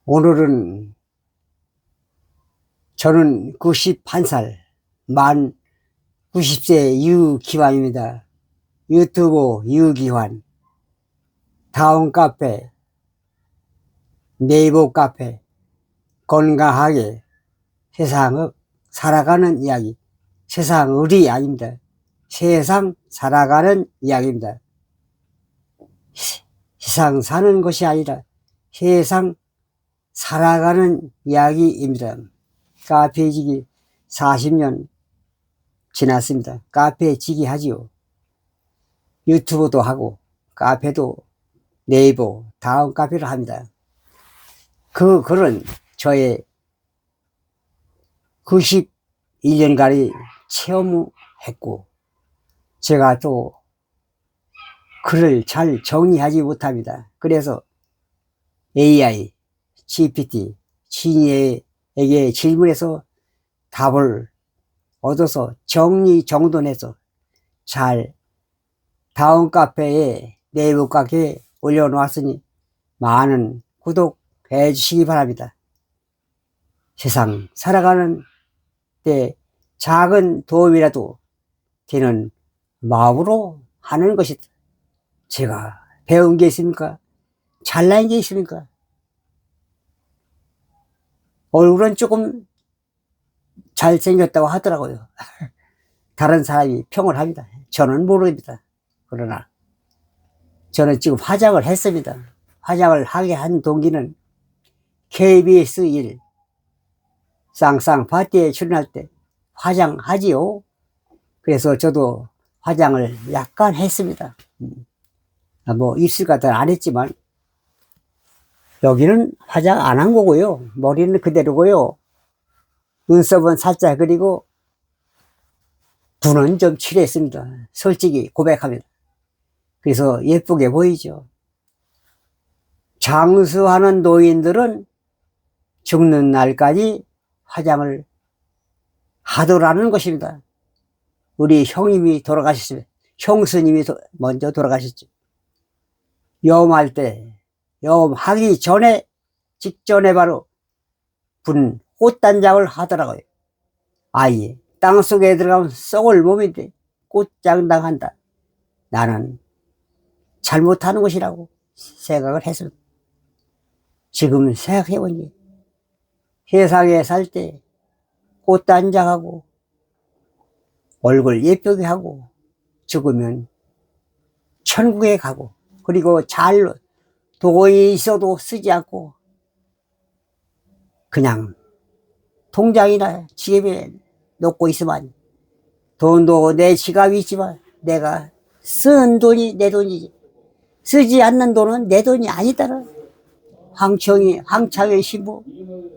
오늘은 저는 91살, 만 90세 유기환입니다. 유튜브 유기환, 다운 카페, 네이버 카페, 건강하게 세상을 살아가는 이야기, 세상을이 아닙니다. 세상 살아가는 이야기입니다. 세상 사는 것이 아니라 세상 살아가는 이야기입니다. 카페지기 40년 지났습니다. 카페지기 하지요. 유튜브도 하고 카페도 네이버 다음 카페를 합니다. 그 글은 저의 91년간의 체험했고 제가 또 글을 잘 정리하지 못합니다. 그래서 AI, GPT, 지니에게 질문해서 답을 얻어서 정리정돈해서 잘 다음 카페에 네이버 카페에 올려놓았으니 많은 구독해 주시기 바랍니다. 세상 살아가는 때 작은 도움이라도 되는 마음으로 하는 것이 제가 배운 게 있습니까? 잘난 게 있습니까? 얼굴은 조금 잘생겼다고 하더라고요. 다른 사람이 평을 합니다. 저는 모릅니다. 그러나 저는 지금 화장을 했습니다. 화장을 하게 한 동기는 KBS 1 쌍쌍 파티에 출연할 때 화장하지요. 그래서 저도 화장을 약간 했습니다. 뭐 입술 같은 안 했지만 여기는 화장 안 한 거고요. 머리는 그대로고요. 눈썹은 살짝 그리고 붓은 좀 칠했습니다. 솔직히 고백합니다. 그래서 예쁘게 보이죠. 장수하는 노인들은 죽는 날까지 화장을 하더라는 것입니다. 우리 형님이 돌아가셨습니다. 형수님이 먼저 돌아가셨죠. 염할 때, 염하기 전에, 직전에 바로 분 꽃단장을 하더라고요. 아예 땅속에 들어가면 썩을 몸인데 꽃장당한다. 나는 잘못하는 것이라고 생각을 했습니다. 지금 생각해보니 세상에 살 때 꽃단장하고 얼굴 예쁘게 하고 죽으면 천국에 가고 그리고 잘 돈이 있어도 쓰지 않고 그냥 통장이나 지갑에 놓고 있으면 돈도 내 지갑이 있지만 내가 쓴 돈이 내 돈이지 쓰지 않는 돈은 내 돈이 아니다라. 황창의 신부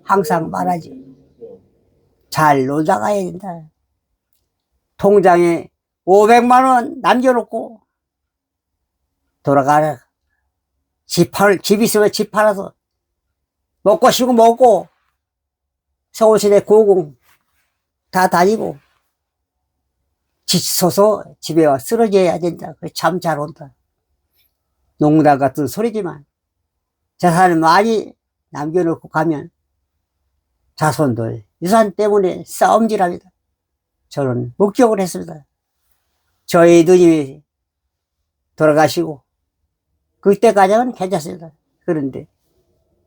항상 말하지. 잘 놀다가야 된다. 통장에 500만 원 남겨놓고 돌아가라. 집 있으면 집 팔아서 먹고 쉬고 먹고 서울시내 고공 다 다니고 지쳐서 집에 와 쓰러져야 된다. 참 잘 온다. 농담 같은 소리지만 재산을 많이 남겨놓고 가면 자손들 유산 때문에 싸움질합니다. 저는 목격을 했습니다. 저희 누님이 돌아가시고 그때까지는 괜찮습니다. 그런데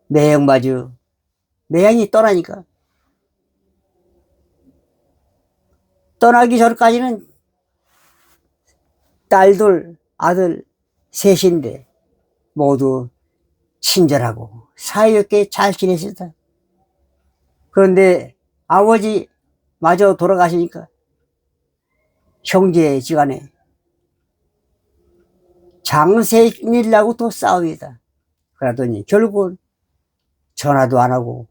매형마주 매형이 떠나니까 떠나기 전까지는 딸들 아들 셋인데 모두 친절하고 사이좋게 잘 지냈습니다. 그런데 아버지 마저 돌아가시니까 형제지간에 장생일라고 또 싸웁니다. 그러더니 결국은 전화도 안 하고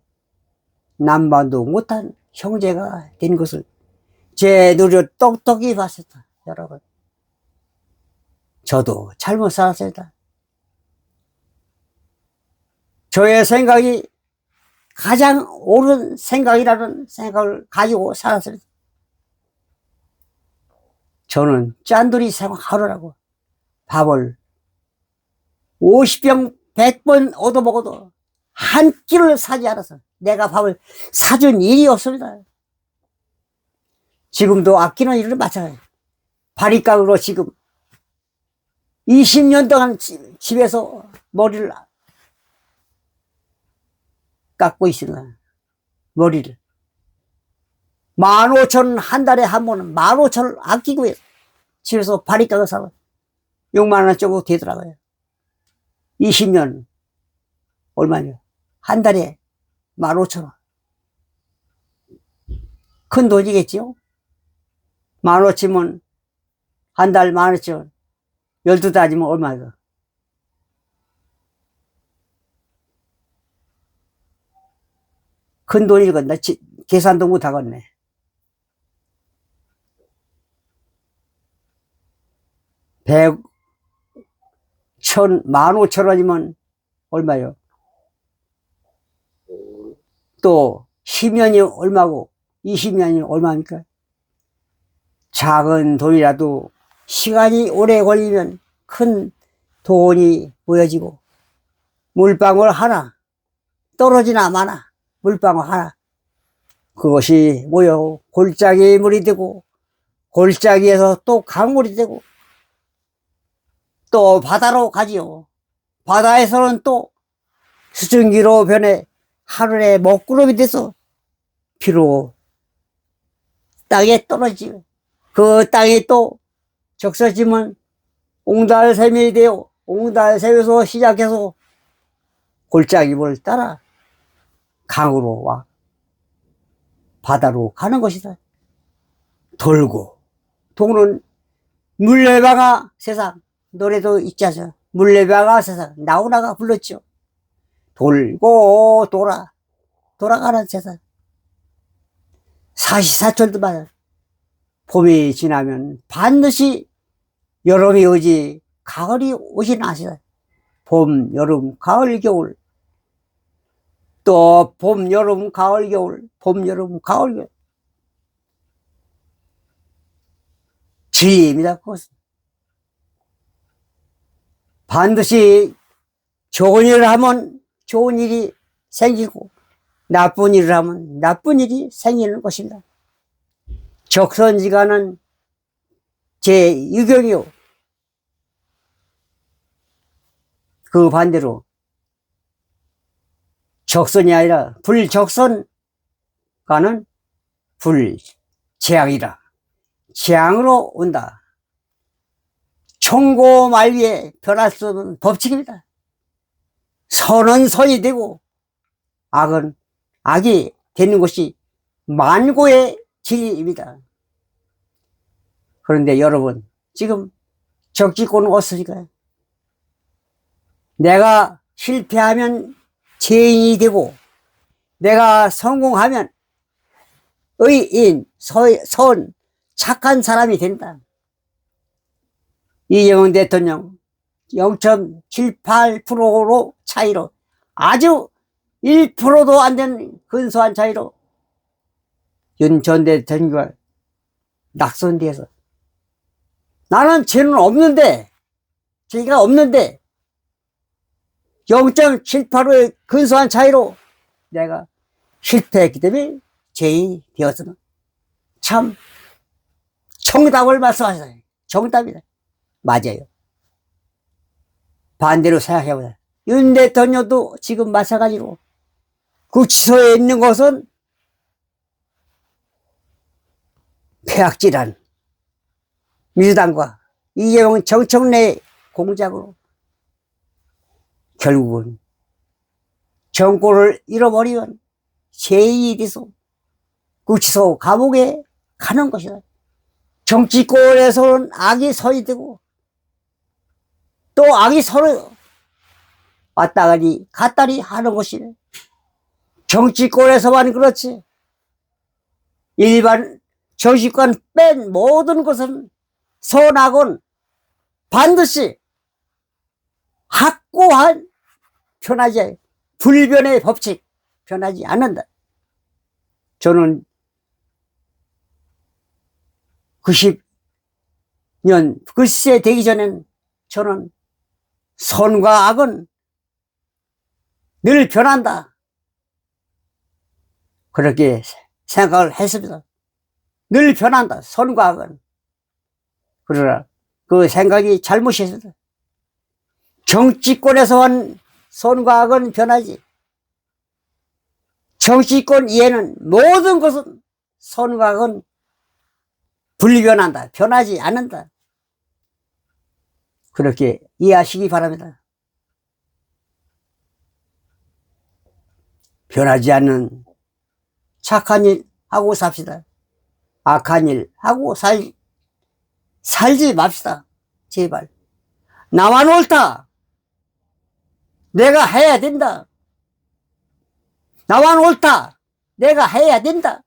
남반도 못한 형제가 된 것을 제 눈으로 똑똑히 봤습니다. 여러분, 저도 잘못 살았습니다. 저의 생각이 가장 옳은 생각이라는 생각을 가지고 살았습니다. 저는 짠돌이 생각하느라고 밥을 50병 100번 얻어먹어도 한 끼를 사지 않아서 내가 밥을 사준 일이 없습니다. 지금도 아끼는 일을 마찬가지예요. 바리깡으로 지금 20년 동안 집에서 머리를 깎고 있습니다. 머리를 15,000원 한 달에 한 번은 15,000원 아끼고 해서 집에서 바리깡을 사면 6만 원 정도 되더라고요. 20년 얼마냐? 한 달에 15,000원. 큰 돈이겠지요? 15,000원 한 달 15,000원 12달이면 얼마야? 큰 돈이건 나 계산도 못 하겠네. 100, 1000, 15,000원이면 얼마요? 또 10년이 얼마고 20년이 얼마입니까? 작은 돈이라도 시간이 오래 걸리면 큰 돈이 모여지고 물방울 하나 떨어지나 마나 물방울 하나 그것이 모여 골짜기 물이 되고 골짜기에서 또 강물이 되고 또 바다로 가지요. 바다에서는 또 수증기로 변해 하늘에 먹구름이 돼서 비로 땅에 떨어지고 그 땅이 또 적셔지면 옹달샘이 되어 옹달샘에서 시작해서 골짜기물 따라 강으로 와 바다로 가는 것이다. 돌고 도는 물레방아 세상 노래도 있지 않습니까? 물레방아 세상 나훈아가 불렀죠. 돌고 돌아가는 세상. 사시사철도만 봄이 지나면 반드시 여름이 오지 가을이 오진 않습니다. 봄, 여름, 가을, 겨울 또 봄, 여름, 가을, 겨울 봄, 여름, 가을, 겨울 진리입니다. 그것은 반드시 좋은 일을 하면 좋은 일이 생기고 나쁜 일을 하면 나쁜 일이 생기는 것입니다. 적선지간은 제6경이요. 그 반대로 적선이 아니라 불적선가는 불재앙이라 재앙으로 온다. 총고말위에 변할 수 없는 법칙입니다. 선은 선이 되고 악은 악이 되는 것이 만고의 진리입니다. 그런데 여러분 지금 적지권은 없으니까요. 내가 실패하면 죄인이 되고 내가 성공하면 의인, 선, 착한 사람이 된다. 이재명 대통령 0.78%로 차이로 아주 1%도 안 되는 근소한 차이로 윤 전 대통령과 낙선돼서 나는 죄는 없는데 죄가 없는데 0.78%의 근소한 차이로 내가 실패했기 때문에 죄인이 되었으면 참 정답을 말씀하셨어요. 정답이다. 맞아요. 반대로 생각해보자. 윤 대통령도 지금 마찬가지로 구치소에 있는 것은 폐악질한 민주당과 이재명 정청래 공작으로 결국은 정권을 잃어버리면 죄인이 돼서 구치소 감옥에 가는 것이다. 정치권에서는 악이 선이 되고 또 악이 서로 왔다가리 갔다리 하는 것이네. 정치권에서만 그렇지 일반 정치권 뺀 모든 것은 선악은 반드시 확고한 변하지 불변의 법칙 변하지 않는다. 저는 90년 글쎄 되기 전엔 저는 선과 악은 늘 변한다. 그렇게 생각을 했습니다. 늘 변한다. 선과 악은. 그러나 그 생각이 잘못이었습니다. 정치권에서 온 선과 악은 변하지. 정치권 이에는 모든 것은 선과 악은 불변한다. 변하지 않는다. 그렇게 이해하시기 바랍니다. 변하지 않는 착한 일 하고 삽시다. 악한 일 하고 살지 맙시다. 제발. 나만 옳다. 내가 해야 된다. 나만 옳다. 내가 해야 된다.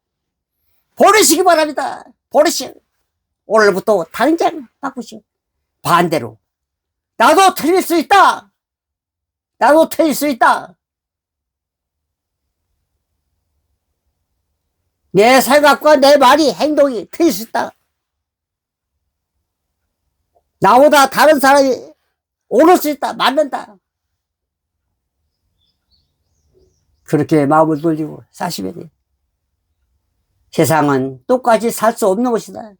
버리시기 바랍니다. 버리시오. 오늘부터 당장 바꾸시오. 반대로. 나도 틀릴 수 있다. 나도 틀릴 수 있다. 내 생각과 내 말이 행동이 틀릴 수 있다. 나보다 다른 사람이 옳을 수 있다. 맞는다. 그렇게 마음을 돌리고 사시면 돼요. 세상은 똑같이 살 수 없는 것이다.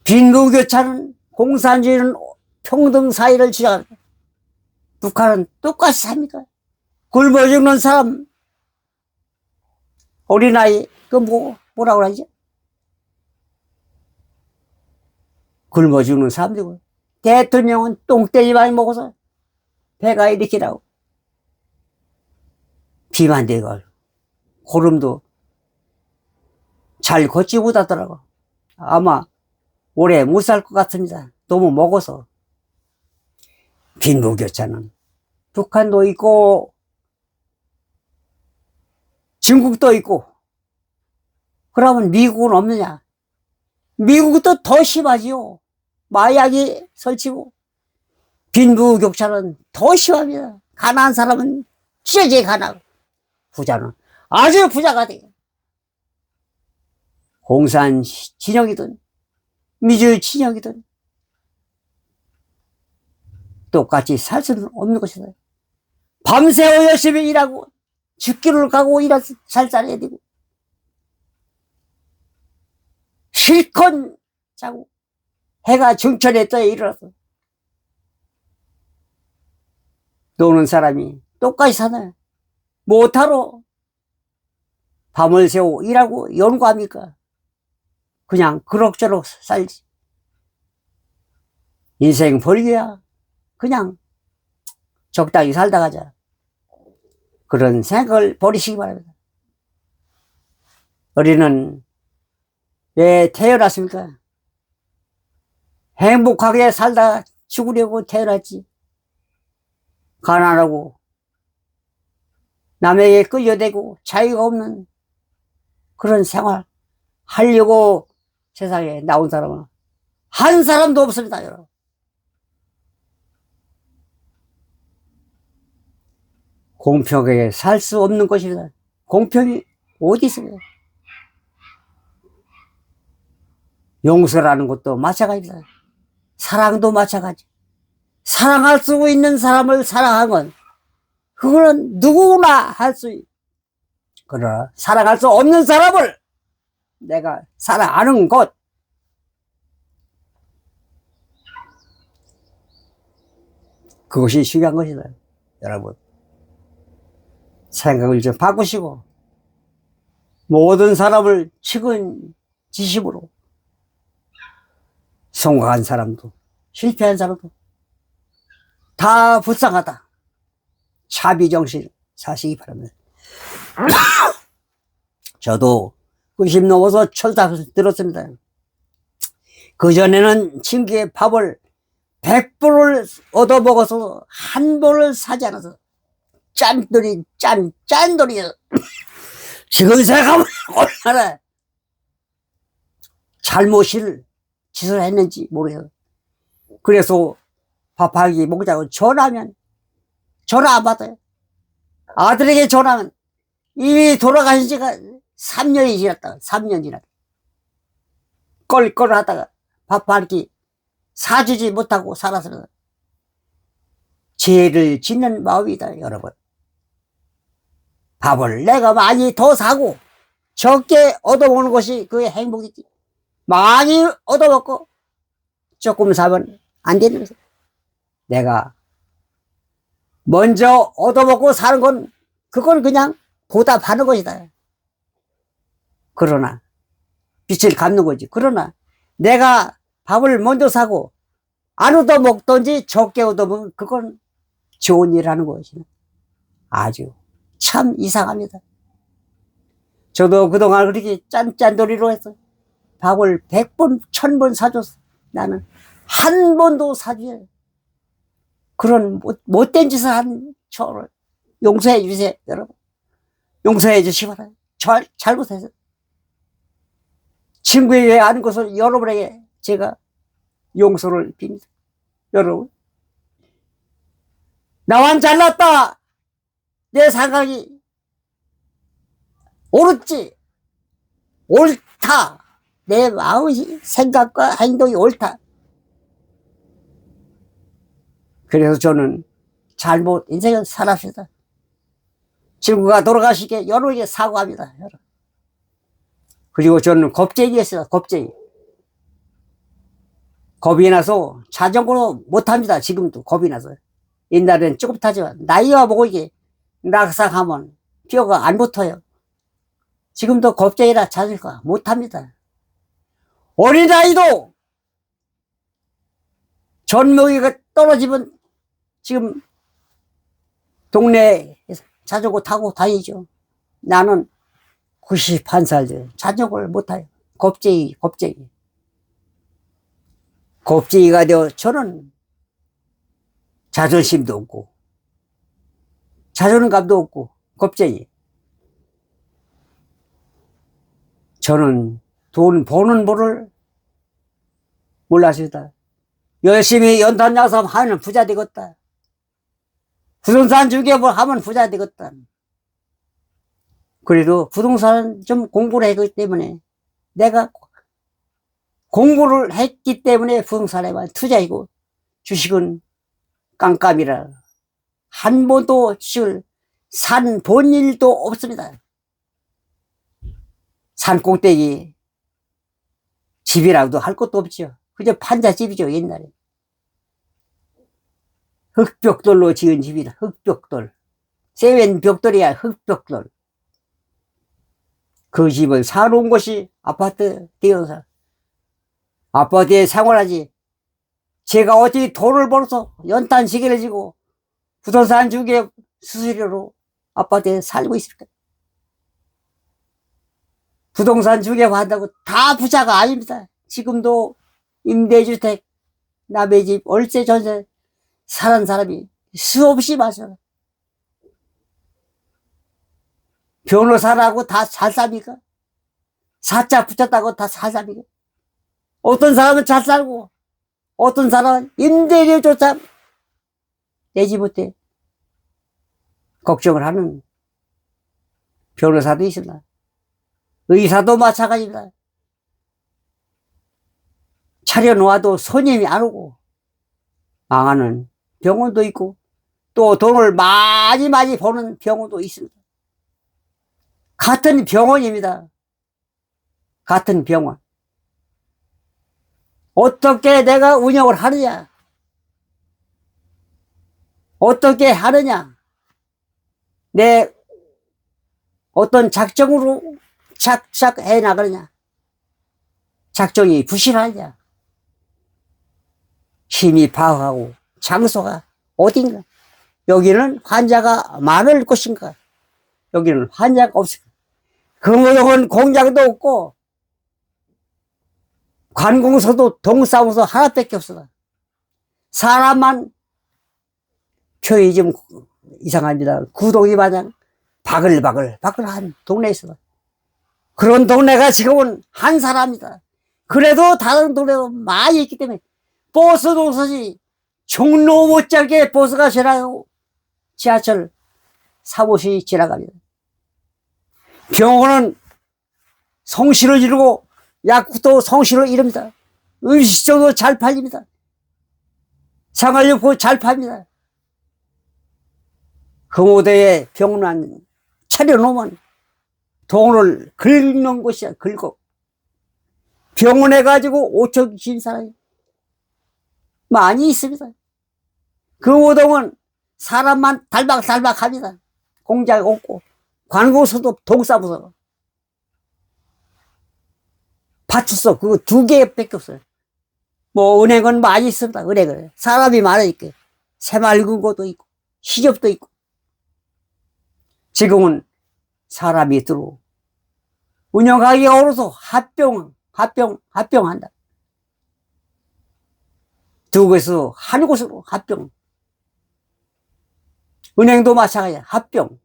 빈부교차는 공산주의는 평등 사회를 지향합니다. 북한은 똑같이 삽니까? 굶어 죽는 사람, 어린아이, 뭐라고 하지? 굶어 죽는 사람들이고, 대통령은 똥돼지 많이 먹어서 배가 이렇게 나오고, 비만 대고, 고름도 잘 걷지 못하더라고. 아마 오래 못 살 것 같습니다. 너무 먹어서. 빈부교차는 북한도 있고 중국도 있고, 그러면 미국은 없느냐? 미국도 더 심하지요. 마약이 설치고 빈부격차는 더 심합니다. 가난한 사람은 찢어져 가나고 부자는 아주 부자가 돼요. 공산 진영이든 민주 진영이든 똑같이 살 수는 없는 것이다. 밤새워 열심히 일하고 죽기를 가고 살 살아야 되고, 실컷 자고 해가 중천에 떠 일어나서 노는 사람이 똑같이 사나요? 못하러 밤을 새워 일하고 연구합니까? 그냥 그럭저럭 살지. 인생 벌기야 그냥 적당히 살다 가자. 그런 생각을 버리시기 바랍니다. 우리는 왜 태어났습니까? 행복하게 살다 죽으려고 태어났지. 가난하고 남에게 끌려대고 자유가 없는 그런 생활 하려고 세상에 나온 사람은 한 사람도 없습니다, 여러분. 공평하게 살 수 없는 것입니다. 공평이 어디 있습니까? 용서라는 것도 마찬가지입니다. 사랑도 마찬가지. 사랑할 수 있는 사람을 사랑한 건 그거는 누구나 할 수 있고, 그러나 사랑할 수 없는 사람을 내가 사랑하는 것, 그것이 중요한 것이다. 여러분, 생각을 좀 바꾸시고 모든 사람을 측은지심으로, 성공한 사람도 실패한 사람도 다 불쌍하다. 자비정신 사시기 바랍니다. 저도 90 넘어서 철학을 들었습니다. 그전에는 친구의 밥을 100불을 얻어먹어서 한 벌을 사지 않아서 짠돌이에요. 지금 생각하면 얼마나 잘못을 짓을 했는지 모르겠어요. 그래서 밥 한 끼 먹자고 전화하면 전화 안 받아요. 아들에게 전화하면 이미 돌아가신 지가 3년이 지났다. 3년 지났다. 껄껄 하다가 밥 한 끼 사주지 못하고 살았습니다. 죄를 짓는 마음이다, 여러분. 밥을 내가 많이 더 사고 적게 얻어먹는 것이 그의 행복이지. 많이 얻어먹고 조금 사면 안 되는 거죠. 내가 먼저 얻어먹고 사는 건 그건 그냥 보답하는 것이다. 그러나 빚을 갚는 거지. 그러나 내가 밥을 먼저 사고 안 얻어먹든지 적게 얻어먹으면 그건 좋은 일 하는 것이다. 아주 참 이상합니다. 저도 그동안 그렇게 짠짠돌이로 해서 밥을 100번, 1000번 사줬어. 나는 한 번도 사주에 그런 못된 짓을 한 저를 용서해 주세요, 여러분. 용서해 주시기 바랍니다. 잘못해서. 친구에게 아는 것을 여러분에게 제가 용서를 빕니다. 여러분. 나만 잘났다. 내 생각이 옳지. 옳다. 내 마음의 생각과 행동이 옳다. 그래서 저는 잘못 인생을 살았습니다. 친구가 돌아가시게 여러분에게 사과합니다. 여러분. 그리고 저는 겁쟁이였어요. 겁쟁이. 겁이 나서 자전거로 못합니다. 지금도 겁이 나서. 옛날에는 조금 타지만 나이가 먹고 이게 낙상하면 뼈가 안 붙어요. 지금도 겁쟁이라 자전거 못합니다. 어린아이도 전모기가 떨어지면 지금 동네에 자전거 타고 다니죠. 나는 91살 자전거를 못 타요. 겁쟁이. 겁쟁이가 되어 저는 자존심도 없고 자존감도 없고 겁쟁이. 저는 돈 버는 법을 몰랐습니다. 열심히 연탄야삼 하면 부자 되겠다. 부동산 중개업을 하면 부자 되겠다. 그래도 부동산은 좀 공부를 했기 때문에 내가 공부를 했기 때문에 부동산에만 투자이고 주식은 깜깜이라 한 번도 주식을 산 본 일도 없습니다. 산 꼭대기 집이라도 할 것도 없죠. 그저 판자집이죠. 옛날에 흙벽돌로 지은 집이다. 흙벽돌. 세면 벽돌이야. 흙벽돌. 그 집을 사놓은 것이 아파트 되어서 아파트에 생활하지. 제가 어떻게 돈을 벌어서 연탄 시계를 지고 부동산 중개 수수료로 아파트에 살고 있을까? 부동산 중개 받는다고 다 부자가 아닙니다. 지금도 임대주택, 남의 집, 월세, 전세 사는 사람이 수없이 많아요. 변호사라고 다 잘 삽니까? 사자 붙였다고 다 잘 삽니까? 어떤 사람은 잘 살고 어떤 사람은 임대료조차 내지 못해 걱정을 하는 변호사도 있습니다. 의사도 마찬가지입니다. 차려놓아도 손님이 안 오고 망하는 병원도 있고 또 돈을 많이 버는 병원도 있습니다. 같은 병원입니다. 같은 병원. 어떻게 내가 운영을 하느냐? 어떻게 하느냐? 내 어떤 작정으로 착착 해 나가느냐? 작정이 부실하느냐? 힘이 파악하고 장소가 어딘가? 여기는 환자가 많을 것인가? 여기는 환자가 없을까? 금호동은 공장도 없고 관공서도 동사무소 하나밖에 없어. 사람만 표현이 좀 이상합니다. 구동이 마냥 바글바글한 동네에 있어. 그런 동네가 지금은 한 사람이다. 그래도 다른 동네도 많이 있기 때문에 버스 노선이 종로 못지않게 버스가 지나가고 지하철 사무실이 지나갑니다. 병원은 성실을 이루고 약국도 성실을 이룹니다. 음식점도 잘 팔립니다. 생활용품 잘 팝니다. 금오대에 병란 차려놓으면 돈을 긁는 곳이야. 긁어. 병원에 가지고 5천 긴 사람이 많이 있습니다. 금오동은 사람만 달박달박합니다. 공장 없고 관공서도 동사무소 파출소 그거 2개밖에 없어요. 뭐 은행은 많이 있습니다. 은행은 사람이 많으니까 새마을금고도 있고 시접도 있고. 지금은 사람이 들어오고 운영하기가 어려서 합병한다. 두 곳에서 한 곳으로 합병. 은행도 마찬가지야. 합병.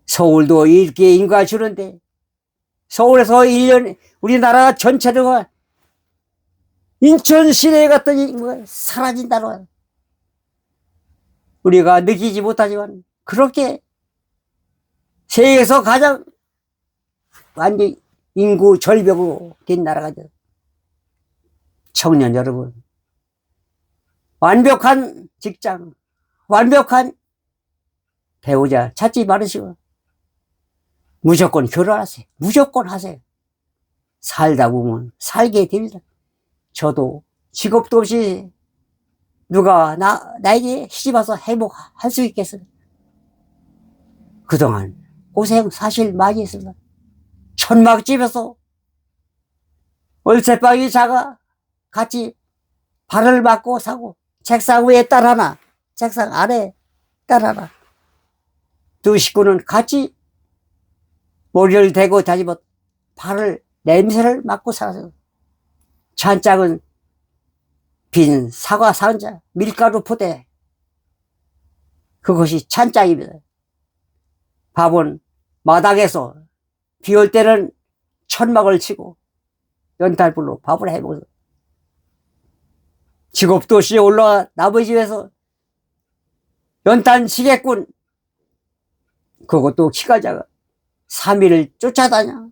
서울도 이렇게 인구가 줄는데 서울에서 1년 우리나라 전체적으로 인천 시내에 갔더니 사라진다는 우리가 느끼지 못하지만 그렇게 세계에서 가장 완전 인구 절벽으로 된 나라가 돼. 청년 여러분, 완벽한 직장, 완벽한 배우자 찾지 말으시고 무조건 결혼하세요. 무조건 하세요. 살다 보면 살게 됩니다. 저도 직업도 없이 누가 나에게 시집와서 행복할 수 있겠어요? 그동안 고생 사실 많이 했습니다. 천막집에서 월세방이 작아 같이 발을 맞고 사고 책상 위에 딸 하나, 책상 아래 딸 하나. 두 식구는 같이 머리를 대고 다니며 발을 냄새를 맡고 살았어요. 찬장은 빈 사과 상자, 밀가루 포대. 그것이 찬장입니다. 밥은 마당에서 비 올 때는 천막을 치고 연탄불로 밥을 해먹어서 직업도 없이 올라와 나머지 집에서 연탄 시계꾼 그것도 키가 작아 3일을 쫓아다녀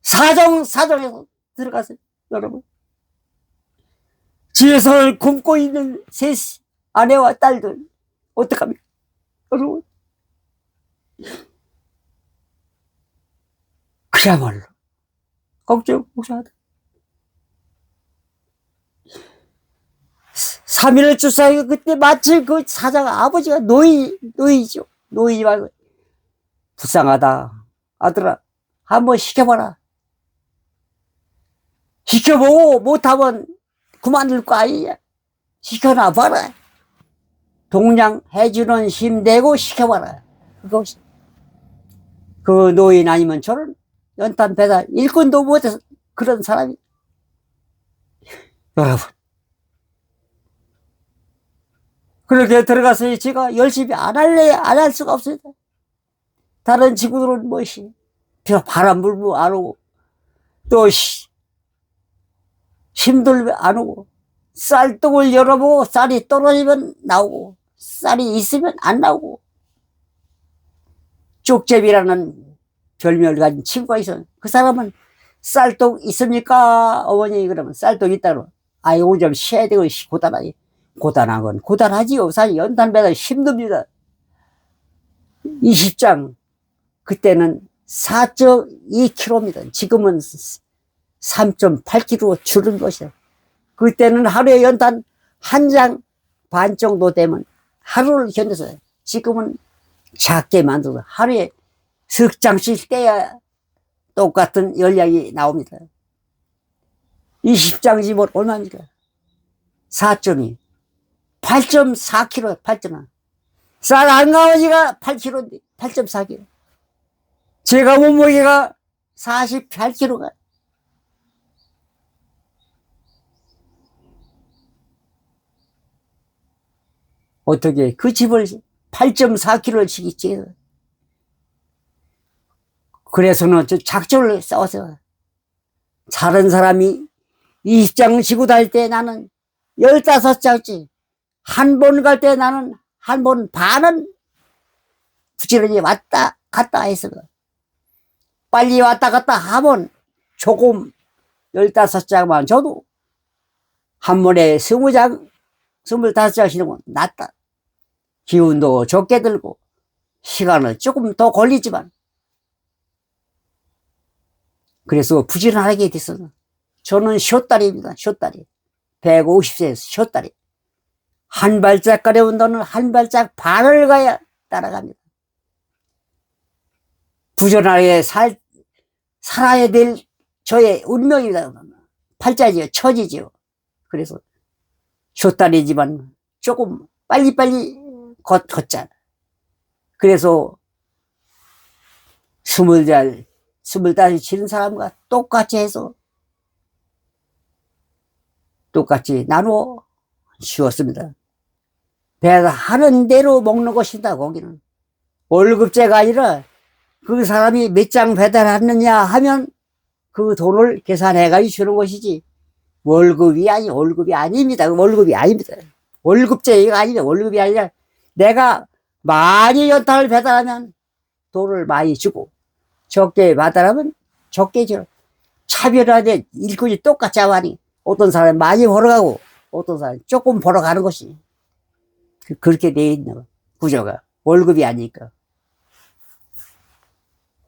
사정에서 들어가세요. 여러분 집에서 굶고 있는 셋 아내와 딸들 어떡합니까? 여러분 그야말로 걱정하다. 3일을 주사하고 그때 마침 그 사장 아버지가 노이죠. 노이 말고 불쌍하다. 아들아 한번 시켜봐라. 시켜보고 못하면 그만둘 거 아니냐. 시켜놔 봐라. 동양 해주는 힘 내고 시켜봐라. 그것이 그 노인 아니면 저런 연탄 배달 일꾼도 못해서 그런 사람이. 여러분 그렇게 들어가서 제가 열심히 안 할 수가 없습니다. 다른 친구들은 뭐시 바람 불고 안 오고 또 힘들면 안 오고 쌀떡을 열어보고 쌀이 떨어지면 나오고 쌀이 있으면 안 나오고. 쪽제비라는 별명을 가진 친구가 있어. 그 사람은 쌀떡 있습니까? 어머니 그러면 쌀떡 있다 그러면 아이고 좀 쉬어야 되고 고단하지. 고단한 건 고단하지요. 사실 연탄 배달 힘듭니다. 20장 그때는 4.2kg입니다. 지금은 3.8kg 줄은 것이다. 그때는 하루에 연탄 한 장 반 정도 되면 하루를 견뎌서요. 지금은 작게 만들어서 하루에 석 장씩 떼야 똑같은 열량이 나옵니다. 20장이면 얼마입니까? 4.2 8.4kg 8.4 쌀 한 가마지가 8kg인데 8.4kg 제가 몸무게가 48kg가 어떻게 그 집을 8.4kg를 지겠지. 그래서는 저 작전을 싸워서 다른 사람이 20장 지고 다닐 때 나는 15장씩 한 번 갈 때 나는 한 번 반은 부지런히 왔다 갔다 해서 빨리 왔다 갔다 하면 조금 15장만 줘도 한 번에 20장 25장 쉬는 건 낫다. 기운도 적게 들고 시간은 조금 더 걸리지만 그래서 부지런하게 됐어요. 저는 쇼다리입니다. 쇼다리. 150세에서 쇼다리. 한 발짝 가려운 너는 한 발짝 반을 가야 따라갑니다. 부지런하게 살아야 될 저의 운명입니다. 팔자지요. 처지지요. 그래서 쇼다리지만 조금 빨리빨리 걷자. 그래서 25 치는 사람과 똑같이 해서 똑같이 나누어 쉬었습니다. 배에서 하는 대로 먹는 것이다. 거기는 월급제가 아니라 그 사람이 몇 장 배달하느냐 하면 그 돈을 계산해가지고 주는 것이지 월급이 아닙니다. 월급이 아닙니다. 월급제가 아니라 월급이 아니라 내가 많이 연탄을 배달하면 돈을 많이 주고 적게 배달하면 적게 줘. 차별화된 일꾼이 똑같이 하니 어떤 사람이 많이 벌어가고 어떤 사람이 조금 벌어가는 것이 그렇게 돼 있는 구조가 월급이 아니니까.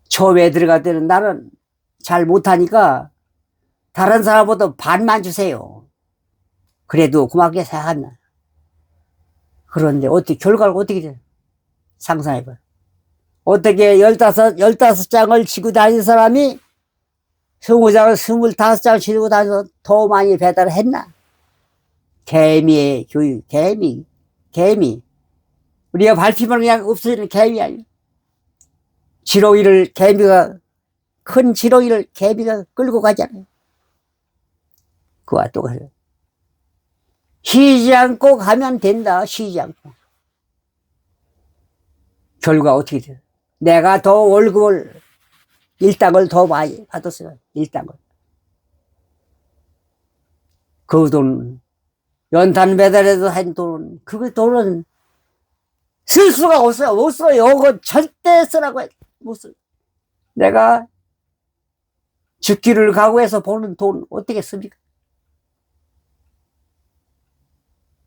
처음에 들어갈 때는 나는 잘 못하니까 다른 사람보다 반만 주세요. 그래도 고맙게 생각한다. 그런데 어떻게 결과가 어떻게 돼? 상상해봐. 어떻게 15장을 지고 다니는 사람이 20장을 25장을 지고 다녀서 더 많이 배달을 했나? 개미의 교육, 개미. 우리가 밟히면 그냥 없어지는 개미 아니야. 큰 지렁이를 개미가 끌고 가잖아요. 그와 똑같아요. 쉬지 않고 가면 된다. 쉬지 않고. 결과 어떻게 돼요? 내가 더 월급을 일당을 더 많이 받았어요. 일당을. 그 돈, 연탄 배달해서 한 돈, 그 돈은 쓸 수가 없어요. 못 써요. 이거 절대 쓰라고 해. 못 써요. 내가 죽기를 각오해서 버는 돈 어떻게 씁니까?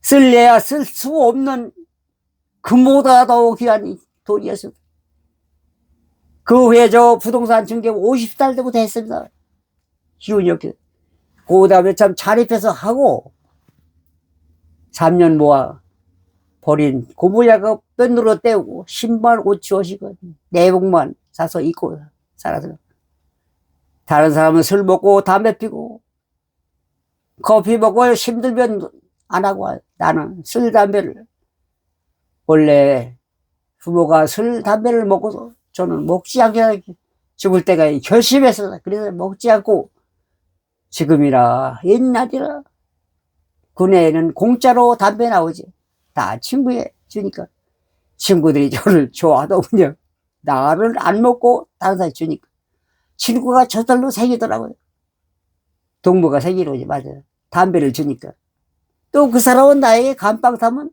쓸래야 쓸 수 없는 금보다 더 귀한 돈이었어요. 그 후에 저 부동산 중개 50살 때부터 했습니다. 기운이 없게. 그 다음에 참 자립해서 하고 3년 모아 버린 고무야가 뼈누로 떼우고 신발 옷 주어시고 내복만 사서 입고 살았어요. 다른 사람은 술 먹고 담배 피고 커피 먹고 힘들면 안 하고 나는 술 담배를 원래 부모가 술 담배를 먹어서 저는 먹지 않게 죽을 때가 결심했어요. 그래서 먹지 않고 지금이라 옛날이라 군에는 공짜로 담배 나오지. 다 친구에 주니까 친구들이 저를 좋아하더군요. 나를 안 먹고 다른 사람이 주니까 친구가 저절로 생기더라고요. 동무가 생기는 거지. 맞아요. 담배를 주니까 또 그 사람은 나에게 감빵 타면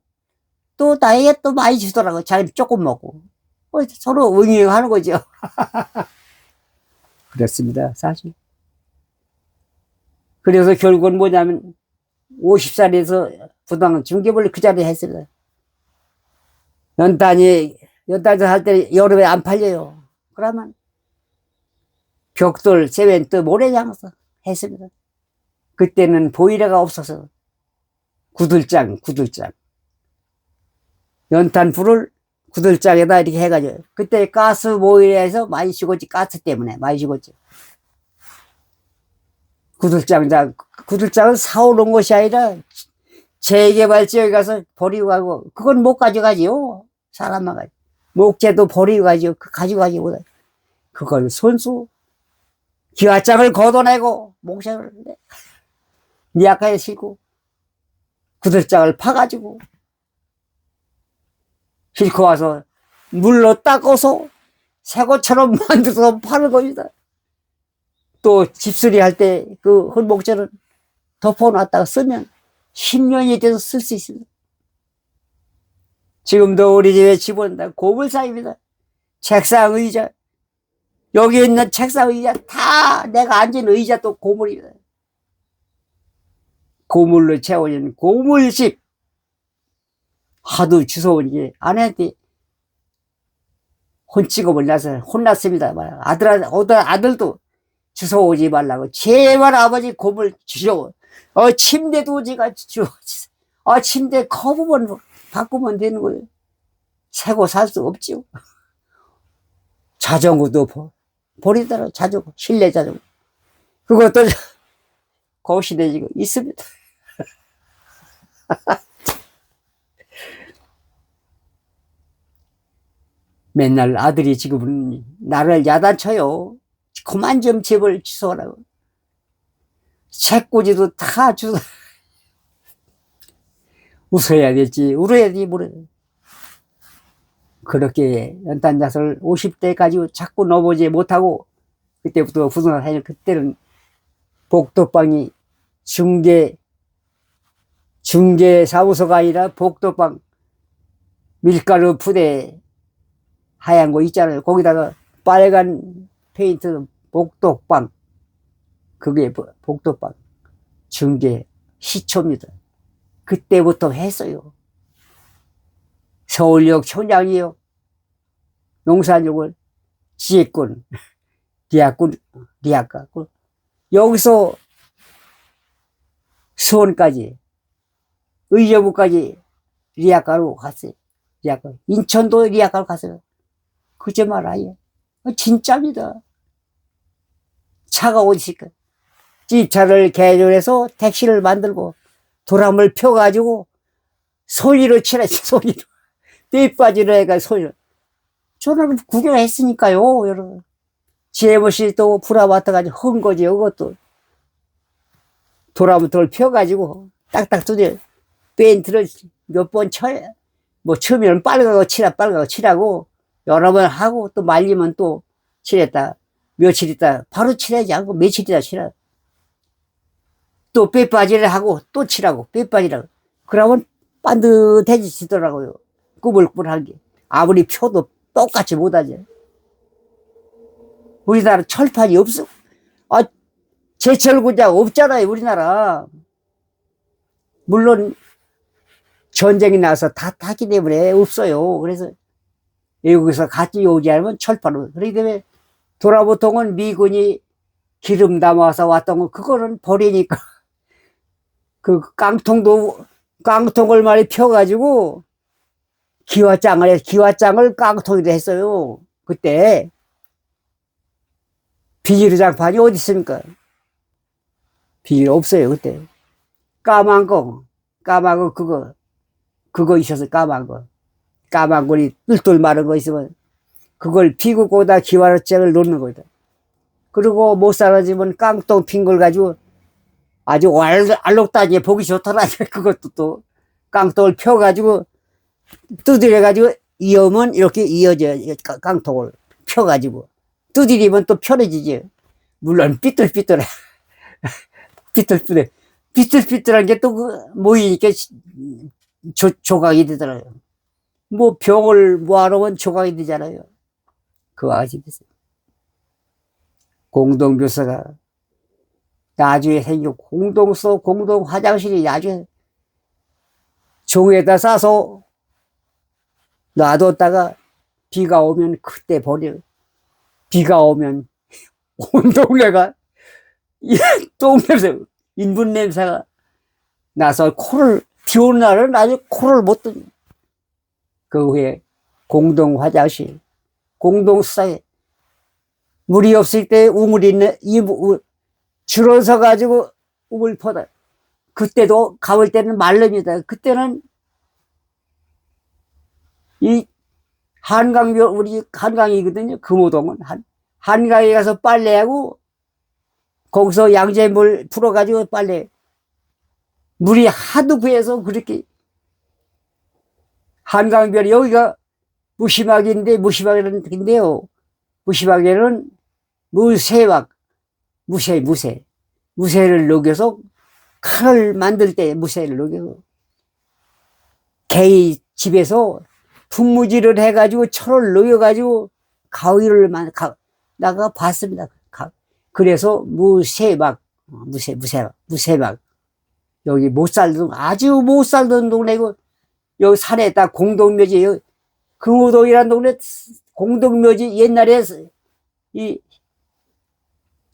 또 나에게 또 많이 주더라고요. 자기는 조금 먹고 서로 응용하는 거죠. 그렇습니다. 사실. 그래서 결국은 뭐냐면 50살에서 부동산 중개벌 그 자리에 했습니다. 연탄에서 할 때 여름에 안 팔려요. 그러면 벽돌, 세면도 모래장에서 했습니다. 그때는 보일러가 없어서 구들장. 연탄 불을 구들장에다 이렇게 해가지고 그때 가스 보일러에서 많이 죽었지. 가스 때문에 많이 죽었지. 구들장은 사오는 것이 아니라 재개발 지역에 가서 버리고 가고 그건 못 가져가지요. 사람만 가지. 목재도 버리고 가지요. 가지고 가지 못해. 그걸 손수 기와장을 걷어내고 목재를 니아카에 싣고 구들장을 파가지고 싣고 와서 물로 닦아서 새것처럼 만들어서 파는 겁니다. 또 집수리 할 때 그 흙목재를 덮어놨다가 쓰면 10년이 돼서 쓸 수 있습니다. 지금도 우리 집에 집은 다 고물상입니다. 책상, 의자. 여기 있는 책상, 의자 다 내가 앉은 의자도 고물입니다. 고물로 채워진 고물집. 하도 주워오니 아내한테 혼치고 나서 혼났습니다. 아들도 주워오지 말라고. 제발 아버지 곰을 주셔. 침대도 제가 주워주세요. 침대 커브만 바꾸면 되는 거예요. 새고 살 수 없지요. 자전거도 버리더라. 자전거, 실내 자전거. 그것도 고시대 지금 있습니다. 맨날 아들이 지금은 나를 야단쳐요. 그만 좀 집을 주소라고. 책꽂이도 다 주소. 웃어야 될지 울어야 될지 모르. 그렇게 연탄자설 50대 가지고 자꾸 넘어지 못하고, 그때부터 부동산 사실 그때는 복도방이 중개 사무소가 아니라 복도방, 밀가루 푸대 하얀 거 있잖아요. 거기다가 빨간 페인트 복도방, 그게 복도방 중개 시초입니다. 그때부터 했어요. 서울역 촌장이요. 용산역을 지혜권, 리아카. 여기서 수원까지, 의정부까지 리아카로 갔어요. 리아카. 인천도 리아카로 갔어요. 거짓말 아니에요. 진짜입니다. 차가 어디 있을까? 집차를 개조해서 택시를 만들고 도람을 펴가지고 소리로 치라지, 소리로. 떼빠지로 해가 소리로. 저는 구경했으니까요, 여러분. 지혜버시 또 불아바트 가지고 헌 거지, 이것도. 도람을 펴가지고 딱딱 두드려. 페인트를 몇 번 쳐요. 뭐 처음에는 빨갛고 칠하고 여러 번 하고 또 말리면 또 칠했다. 며칠 있다 바로 칠하지 않고 며칠 있다 칠하고 또 빼빠지를 하고 또 칠하고 빼빠지라고. 그러면 반듯해지더라고요. 꾸불꾸불한 게. 아무리 펴도 똑같이 못하죠. 우리나라 철판이 없어. 제철구자 없잖아요, 우리나라. 물론 전쟁이 나서 다 탔기 때문에 없어요. 그래서 외국에서 같이 오지 않으면 철판으로. 그렇기 때문에 도라보통은 미군이 기름 담아서 왔던 거, 그거는 버리니까 그 깡통을 많이 펴가지고 기와장을 깡통으로 했어요. 그때 비닐 장판이 어디 있습니까? 비닐 없어요. 그때 까만 거 그거 있어서 까만 거리 똘똘 마른 거 있으면 그걸 피고 거기다 기와장을 놓는 거다. 그리고 못 사라지면 깡통 핀 걸 가지고 아주 알록달록하게 보기 좋더라. 그것도 또 깡통을 펴가지고 두드려가지고 이으면 이렇게 이어져요. 깡통을 펴가지고 두드리면 또 편해지지. 물론 삐뚤삐뚤해. 삐뚤삐뚤한 게 또 모이니까 조각이 되더라고요. 뭐 병을 모아놓으면 조각이 되잖아요. 그거 아시겠어요? 공동묘사가 나중에 생겨. 공동 화장실이 나중에 종에다 싸서 놔뒀다가 비가 오면 그때 버려. 비가 오면 온 동네가 똥냄새, 인분 냄새가 나서 비 오는 날은 아주 코를 못 뜨니. 그 후에 공동 화장실, 공동 수사에 물이 없을 때 우물이 있는 줄을 서가지고 우물 퍼다. 그때도 가을 때는 말릅니다. 그때는 이 우리 한강이거든요. 금호동은 한강에 가서 빨래하고 거기서 양재물 풀어가지고 빨래. 물이 하도 구해서 그렇게. 한강별이 여기가 무시막인데요. 무시막에는 무쇠를 녹여서 칼을 만들 때 무쇠를 녹여서 개의 집에서 분무질을 해가지고 철을 녹여가지고 가위를 나가 봤습니다. 그래서 무쇠막 여기 아주 못 살던 동네고 여기 산에 딱 공동묘지, 여기 금호동이라는 동네 공동묘지 옛날에 이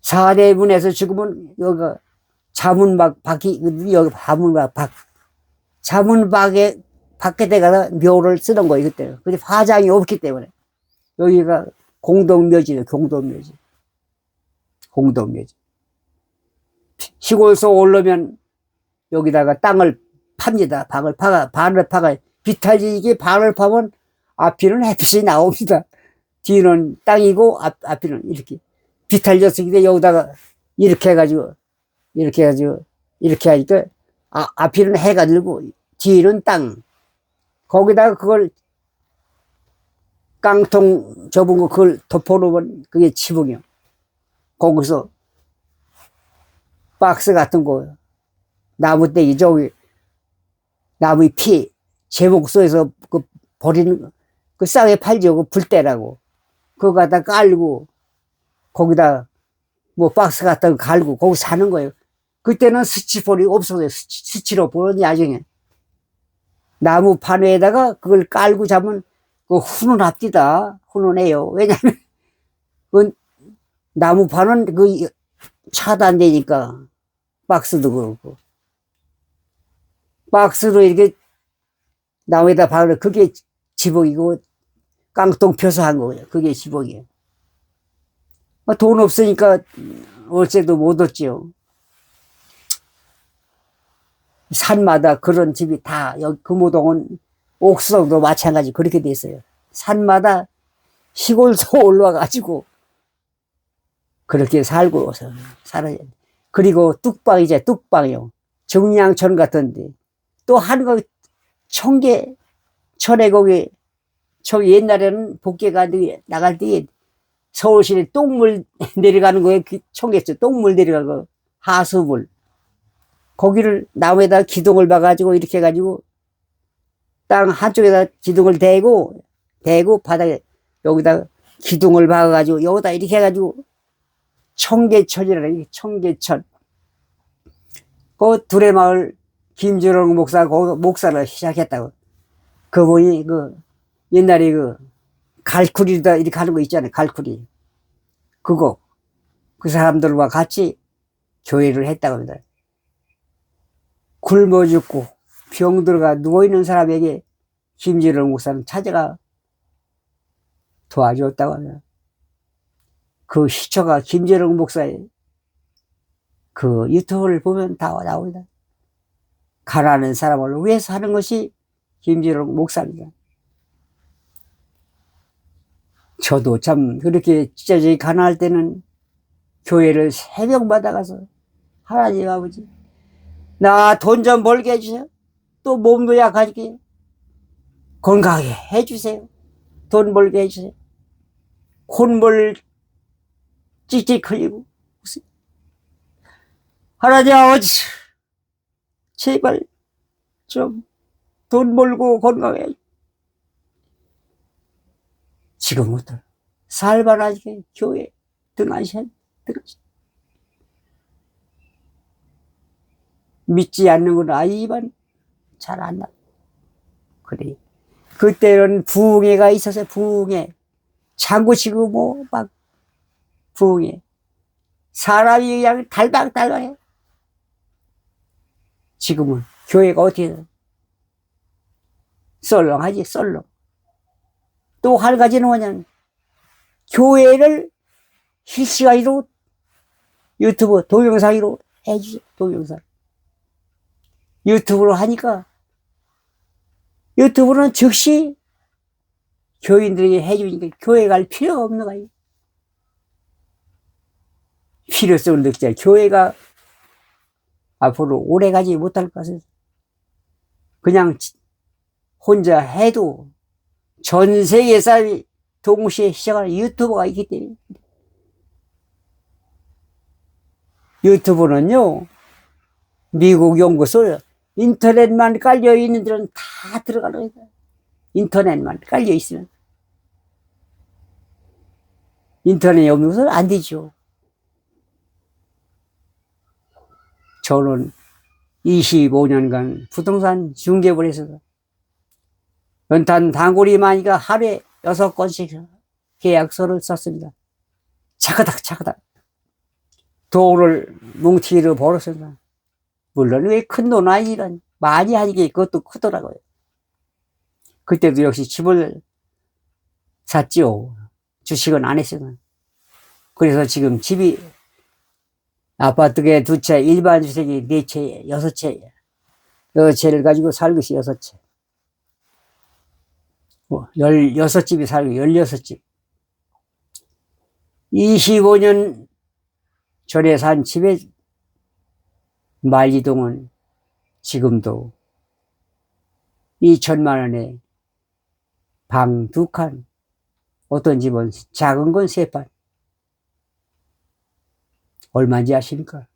사대문에서 지금은 여기가 자문박 밖이, 여기 자문박에 밖에 가서 묘를 쓰는 거예요, 그때는. 근데 화장이 없기 때문에. 여기가 공동묘지예요, 공동묘지. 공동묘지. 시골서 오르면 여기다가 땅을 팝니다. 반을 파가, 비탈지게 반을 파면 앞이는 햇빛이 나옵니다. 뒤는 땅이고 앞이는 이렇게 비탈졌을 때 여기다가 이렇게 해가지고 이렇게 하니까 앞이는 해가 들고 뒤는 땅. 거기다가 그걸 깡통 접은 거 그걸 덮어놓으면 그게 지붕이요. 거기서 박스 같은 거 나무떼기 저기 나무 피 제목소에서 그 버리는 그 싸게 팔죠. 그 불대라고 그거 갖다 깔고 거기다 뭐 박스 갖다 가 갈고 거기 사는 거예요. 그때는 스치볼이 없어요. 스치로 보는 야경에 나무 판에다가 그걸 깔고 자면 그 훈훈합디다. 훈훈해요. 왜냐면 그 나무 판은 그 차단되니까 박스도 그렇고 박스로 이렇게 나무에다 박으면 그게 지붕이고 깡통 펴서 한 거예요. 그게 지붕이에요. 돈 없으니까 월세도 못 얻지요. 산마다 그런 집이 다 여기 금호동은 옥수동도 마찬가지 그렇게 돼 있어요. 산마다 시골서 올라와 가지고 그렇게 살고 살아야 돼. 그리고 뚝방이죠. 뚝방이요. 정량천 같은데 또 한 거 청계 천에 거기 저 옛날에는 복개가 나갈 때 서울시내 똥물 내려가는 거에 청계천 똥물 내려가고 하수물 거기를 나무에다 기둥을 박아가지고 이렇게 해가지고 땅 한쪽에다 기둥을 대고 바닥에 여기다 기둥을 박아가지고 여기다 이렇게 해가지고 청계천이라는 청계천. 그 두레마을 김주롱 목사 목사를 시작했다고. 그분이 그 옛날에 그 갈쿠리다 이렇게 하는 거 있잖아요. 갈쿠리 그거 그 사람들과 같이 교회를 했다고 합니다. 굶어 죽고 병 들어가 누워있는 사람에게 김주롱 목사는 찾아가 도와줬다고 합니다. 그 시초가 김주롱 목사의 그 유튜브를 보면 다 나옵니다. 가난한 사람을 위해서 하는 것이 김주롱 목사입니다. 저도 참 그렇게 찢어지게 가난할 때는 교회를 새벽마다 가서 하나님 아버지 나 돈 좀 벌게 해주세요. 또 몸도 약하게 건강하게 해주세요. 돈 벌게 해주세요. 콧물 찌찌 흘리고 하나님 아버지 제발 좀 돈 벌고 건강해. 지금부터 살벌하게 교회 등하셔. 믿지 않는 건 아니지만 잘 안 나. 그래. 그때는 부흥회가 있었어요. 부흥회. 장구치고 뭐 막 부흥회. 사람이 그냥 달방달방해. 지금은 교회가 어떻게 돼? 썰렁하지 썰렁. 또 한 가지는 뭐냐면 교회를 실시간으로 유튜브 동영상으로 해주세요. 동영상. 유튜브로 하니까 유튜브는 즉시 교인들에게 해주니까 교회 갈 필요가 없는 거예요. 필요성을 느끼잖아요. 교회가 앞으로 오래 가지 못할 것을 그냥 혼자 해도 전 세계 사람이 동시에 시작하는 유튜브가 있기 때문에. 유튜브는요, 미국 연구소 인터넷만 깔려 있는 데는 다 들어가는 거예요. 인터넷만 깔려 있으면. 인터넷이 없는 것은 안 되죠. 저는 25년간 부동산 중개업을 했어요. 연탄 단골이 많으니까 하루에 6건씩 계약서를 썼습니다. 차그닥 차그닥 돈을 뭉티기로 벌었습니다. 물론 왜 큰 돈 아니란 많이 하니까 그것도 크더라고요. 그때도 역시 집을 샀지요. 주식은 안 했어요. 그래서 지금 집이 아파트에 2채, 일반 주택이 4채, 6채, 6채를 가지고 살고 있어요. 6채. 16집이 살고 16집. 25년 전에 산 집에 말리동은 지금도 2천만 원에 방 2칸, 어떤 집은 작은 건 3판. 얼마인지 아십니까?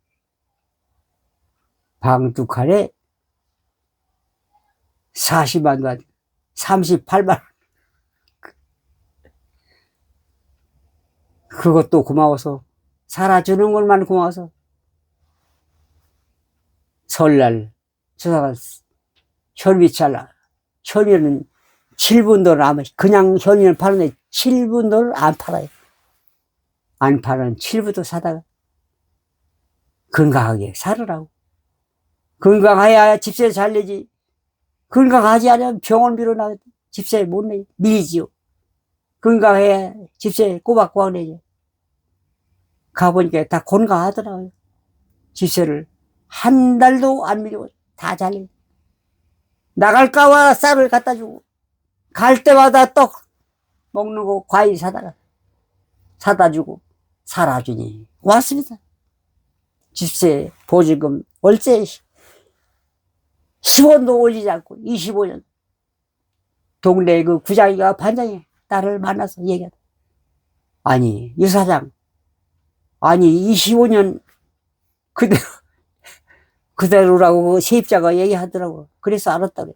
방 2칸에 40만 원, 38만 원. 그것도 고마워서, 살아주는 것만 고마워서. 설날, 추석을 현미찰나. 현미는 7분도를 안, 그냥 현미를 파는데 7분도를 안 팔아요. 안 파는 7분도 사다가 건강하게 살으라고. 건강해야 집세 잘 내지. 건강하지 않으면 병원비로 나 집세 못 내. 밀지요. 건강해야 집세 꼬박꼬박 내죠. 가보니까 다 건강하더라고요. 집세를 한 달도 안 밀고 다 잘 내. 나갈까봐 쌀을 갖다 주고, 갈 때마다 떡 먹는 거 과일 사다 주고 살아주니 고맙습니다. 집세, 보증금, 월세 10원도 올리지 않고 25년. 동네 그 구장이가 반장이 나를 만나서 얘기하다. 아니, 유 사장. 아니, 25년 그대로라고 그 세입자가 얘기하더라고. 그래서 알았다 그래.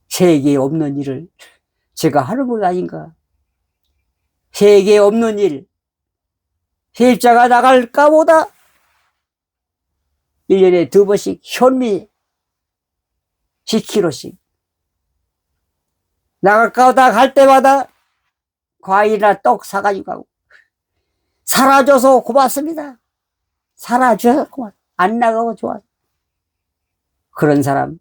세계에 없는 일을 제가 하는 것 아닌가. 세계에 없는 일. 세입자가 나갈까 보다 1년에 2번씩 현미 10kg씩. 나갈까 보다 갈 때마다 과일이나 떡 사가지고 가고. 살아줘서 고맙습니다. 살아줘서 고맙. 안 나가고 좋아. 그런 사람.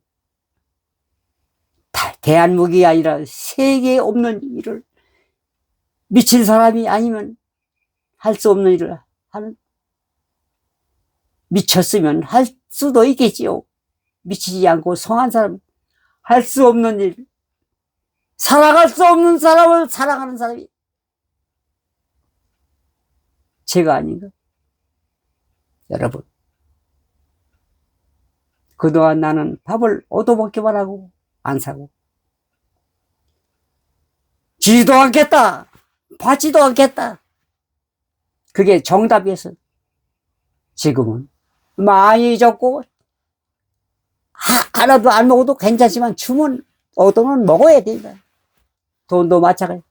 대한민국이 아니라 세계에 없는 일을 미친 사람이 아니면 할 수 없는 일을 하는. 미쳤으면 할 수도 있겠지요. 미치지 않고 성한 사람, 할 수 없는 일, 살아갈 수 없는 사람을 사랑하는 사람이 제가 아닌가? 여러분, 그동안 나는 밥을 얻어먹기만 하고 안 사고 주지도 않겠다, 받지도 않겠다. 그게 정답이었어. 지금은 많이 적고 하나도 안 먹어도 괜찮지만 주면 얻으면 먹어야 된다. 돈도 마찬가지.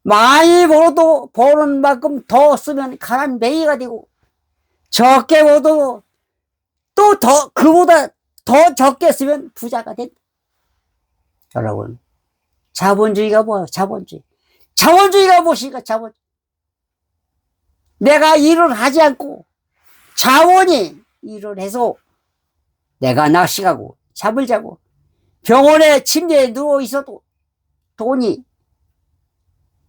많이 벌어도 버는 만큼 더 쓰면 가난 뱅이가 되고, 적게 벌어도 또 더 그보다 더 적게 쓰면 부자가 된다. 여러분, 자본주의가 뭐야? 자본주의가 무엇인가? 자본주의. 내가 일을 하지 않고 자본이 일을 해서 내가 낚시가고 잠을 자고 병원에 침대에 누워 있어도 돈이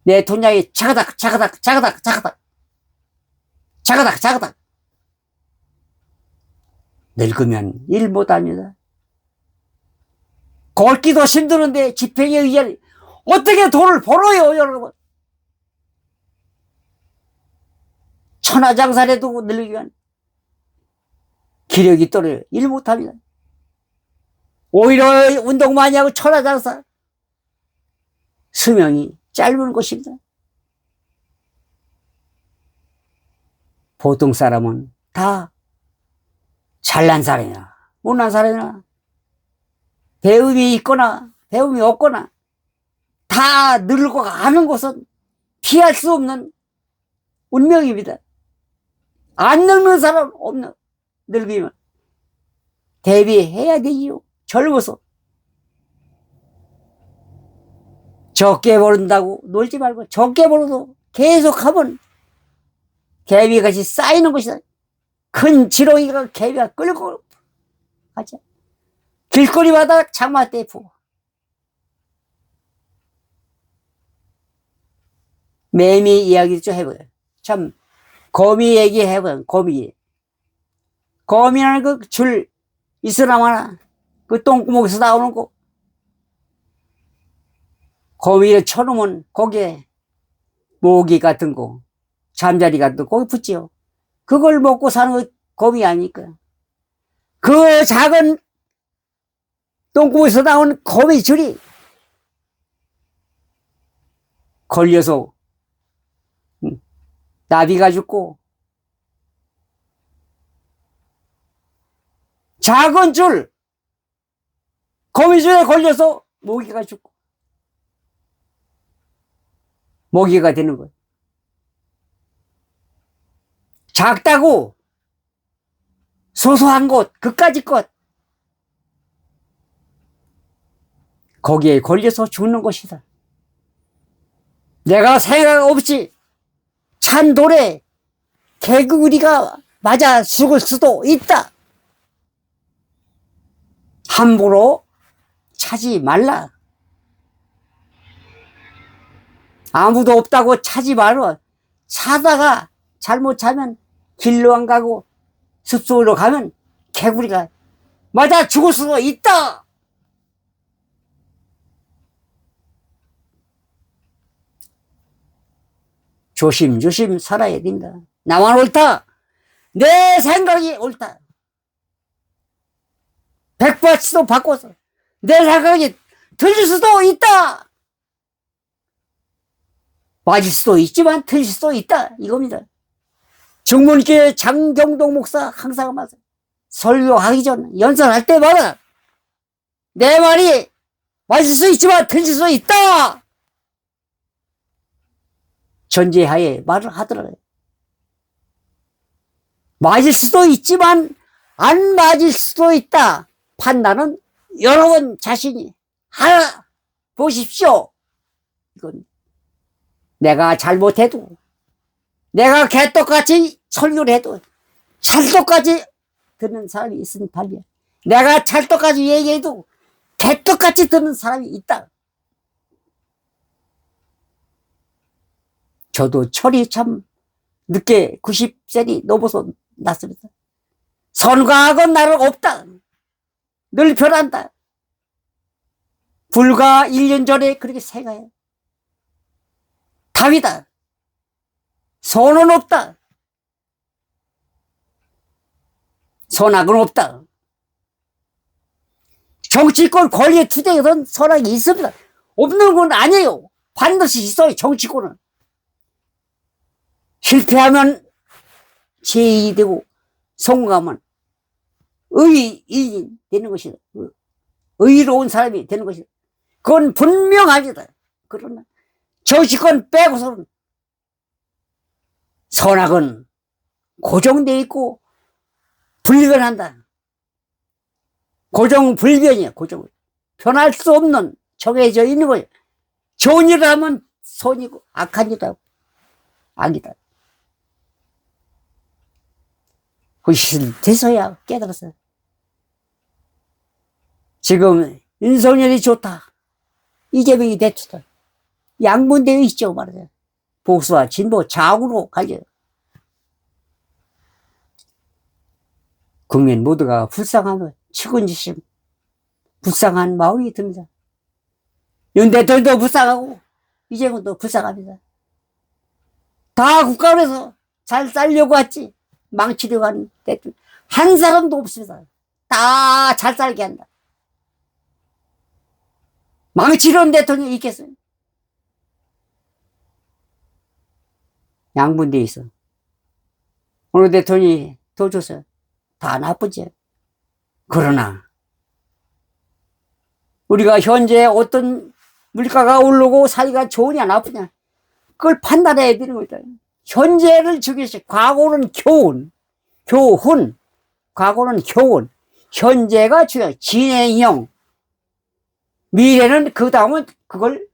내 돈량이 차가닥 늙으면 일 못합니다. 걷기도 힘드는데 지팽이에 의해 어떻게 돈을 벌어요, 여러분? 천하장사라도 늙으면 기력이 떨어요. 일 못합니다. 오히려 운동 많이 하고 천하장사 수명이 짧은 것입니다. 보통 사람은 다 잘난 사람이나 못난 사람이나 배움이 있거나 배움이 없거나 다 늙어가는 것은 피할 수 없는 운명입니다. 안 늙는 사람 없는. 늙으면 대비해야 되지요. 젊어서. 적게 벌는다고 놀지 말고 적게 벌어도 계속 하면 개비같이 쌓이는 것이다. 큰 지렁이가 개비가 끌고 가자. 길거리마다 장마 때 부어. 매미 이야기도 좀 해봐요. 참 거미 얘기 해봐요. 거미라는 그 줄 있으나마나 그 똥구멍에서 나오는 거. 거미를 쳐놓으면 거기에 모기 같은 거, 잠자리 같은 거 거기 붙지요. 그걸 먹고 사는 거 거미 아니까. 그 작은 똥구멍에서 나온 거미줄이 걸려서 나비가 죽고, 작은 줄 거미줄에 걸려서 모기가 죽고 모기가 되는 거예요. 작다고 소소한 것, 그까짓 것 거기에 걸려서 죽는 것이다. 내가 생각 없이 찬 돌에 개구리가 맞아 죽을 수도 있다. 함부로 차지 말라. 아무도 없다고 차지 말어. 차다가 잘못 차면 길로 안 가고 숲속으로 가면 개구리가 맞아 죽을 수도 있다. 조심조심 살아야 된다. 나만 옳다. 내 생각이 옳다. 100바치도 바꿔서 내 생각이 틀릴 수도 있다. 맞을 수도 있지만 틀릴 수도 있다. 이겁니다. 중문교회 장경동 목사 항상 맞아. 설교하기 전 연설할 때마다 내 말이 맞을 수 있지만 틀릴 수 있다. 전제하에 말을 하더라고요. 맞을 수도 있지만 안 맞을 수도 있다. 판단은 여러분 자신이 하나 보십시오. 이건 내가 잘못해도, 내가 개떡같이 설교를 해도 찰떡같이 듣는 사람이 있으니 반이야. 내가 찰떡같이 얘기해도 개떡같이 듣는 사람이 있다. 저도 철이 참 늦게 90세이 넘어서 났습니다. 선과학은 나를 없다. 늘 변한다. 불과 1년 전에 그렇게 생각해. 답이다. 선은 없다. 선악은 없다. 정치권 권리의 투쟁에서는 선악이 있습니다. 없는 건 아니에요. 반드시 있어요. 정치권은. 실패하면 죄인이 되고 성공하면 의인이 되는 것이다. 의로운 사람이 되는 것이다. 그건 분명합니다. 그러나 정치권 빼고서는 선악은 고정되어 있고 불변한다. 고정불변이야. 고정. 변할 수 없는 정해져 있는 거예요. 좋은 일을 하면 선이고 악한 일을 하고 악이다. 그것이 돼서야 깨달았어요. 지금 윤석열이 좋다. 이재명이 대투다. 양분되어 있죠. 말이야. 보수와 진보 좌우로 갈려요. 국민 모두가 불쌍하면 측은지심, 불쌍한 마음이 듭니다. 윤 대통령도 불쌍하고 이재명도 불쌍합니다. 다 국가에서 잘 살려고 했지. 망치려고 하는 대통령 한 사람도 없습니다. 다 잘 살게 한다. 망치려는 대통령이 있겠어요? 양분되어 있어. 어느 대통령이 더 줬어요. 다 나쁘지. 그러나 우리가 현재 어떤 물가가 오르고 사이가 좋으냐 나쁘냐 그걸 판단해야 되는 거다. 현재를 중요시. 과거는 교훈, 과거는 교훈. 현재가 중요해. 진행형. 미래는 그 다음은 그걸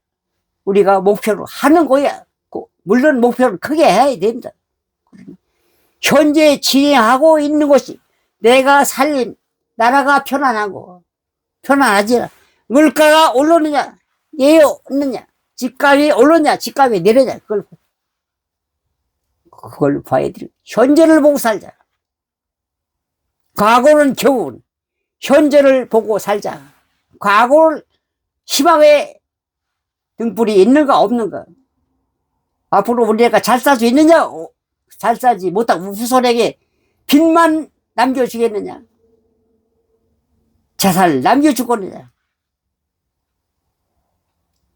우리가 목표로 하는 거야. 물론 목표를 크게 해야 된다. 현재 진행하고 있는 것이 내가 살린 나라가 편안하고 편안하지. 물가가 오르느냐 내려오느냐, 집값이 오르냐 집값이 내려냐, 그걸 봐야 돼. 현재를 보고 살자. 과거는 겨우 현재를 보고 살자. 과거를 희망의 등불이 있는가 없는가, 앞으로 우리가 잘 살 수 있느냐, 잘 살지 못하고 후손에게 빚만 남겨주겠느냐, 재산을 남겨주겠느냐.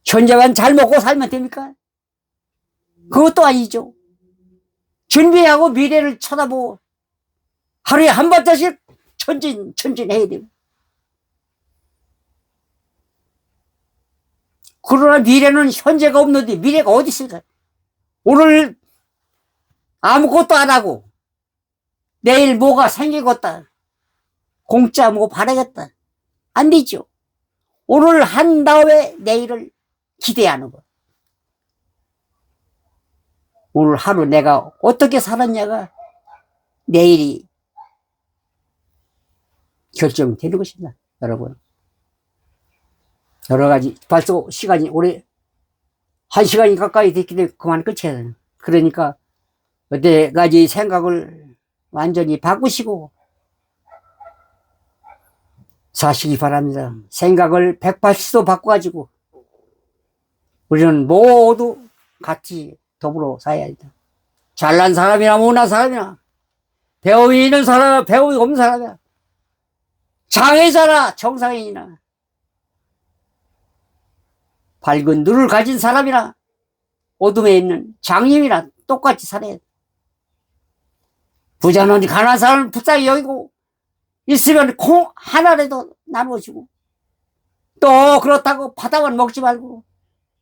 현재만 잘 먹고 살면 됩니까? 그것도 아니죠. 준비하고 미래를 쳐다보고 하루에 한 번짜씩 전진해야 돼요. 그러나 미래는 현재가 없는데 미래가 어디 있을까? 오늘 아무것도 안 하고 내일 뭐가 생기겠다, 공짜 뭐 바라겠다, 안 되죠. 오늘 한 다음에 내일을 기대하는 거. 오늘 하루 내가 어떻게 살았냐가 내일이 결정되는 것입니다, 여러분. 여러 가지, 벌써 시간이 오래, 1시간이 가까이 됐기 때문에 그만 끝이야 돼요. 그러니까 여태까지 생각을 완전히 바꾸시고 사시기 바랍니다. 생각을 180도 바꿔가지고 우리는 모두 같이 더불어 살아야 된다. 잘난 사람이나 못난 사람이나, 배움이 있는 사람이나 배움이 없는 사람이나, 장애자나 정상인이나, 밝은 눈을 가진 사람이나 어둠에 있는 장님이나 똑같이 살아야 돼. 부자는 가난한 사람을 불쌍히 여기고, 있으면 콩 하나라도 나누어주고, 또 그렇다고 바닥은 먹지 말고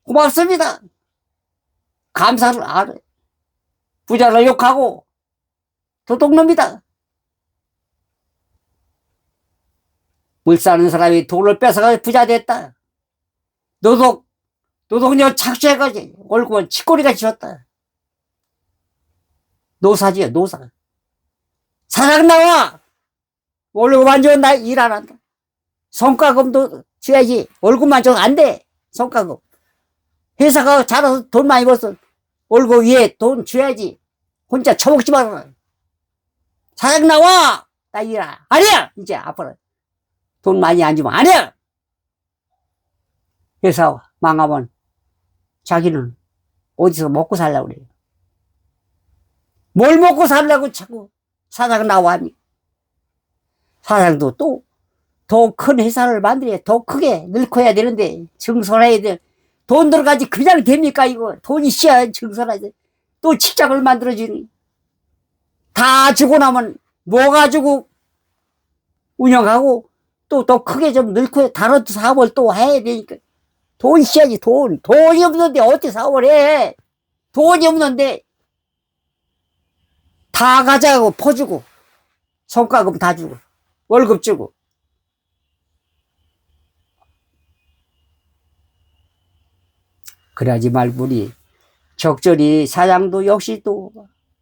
고맙습니다, 감사를 안 해. 부자를 욕하고 도둑놈이다. 물 사는 사람이 돈을 뺏어가지고 부자 됐다. 노동력 착취해가지고 월급은 치꼬리가 지었다. 노사지요, 노사. 사장 나와! 월급만 주면 나 일 안 한다. 성과금도 줘야지. 월급만 줘도 안 돼. 성과금. 회사가 잘해서 돈 많이 벌었어. 월급 위에 돈 줘야지. 혼자 처먹지 말아라. 사장 나와! 나 일 아니야! 이제 앞으로 돈 많이 안 주면 아니야! 회사 망하면 자기는 어디서 먹고 살려고 그래요. 뭘 먹고 살려고 자꾸 사장 나와 합니까? 사장도 또 더 큰 회사를 만들어야 더 크게 늙어야 되는데, 증설해야 돼. 돈 들어가지 그냥 됩니까? 이거 돈이 있어야 증설해야 돼. 또 직장을 만들어주니 다 주고 나면 뭐 가지고 운영하고 또 더 크게 좀 늙고 다른 사업을 또 해야 되니까 돈 있어야지. 돈이 없는데 어떻게 사업을 해? 돈이 없는데 다 가져가고 퍼주고 성과금 다 주고 월급 주고. 그러지 말고 우리 적절히 사장도 역시 또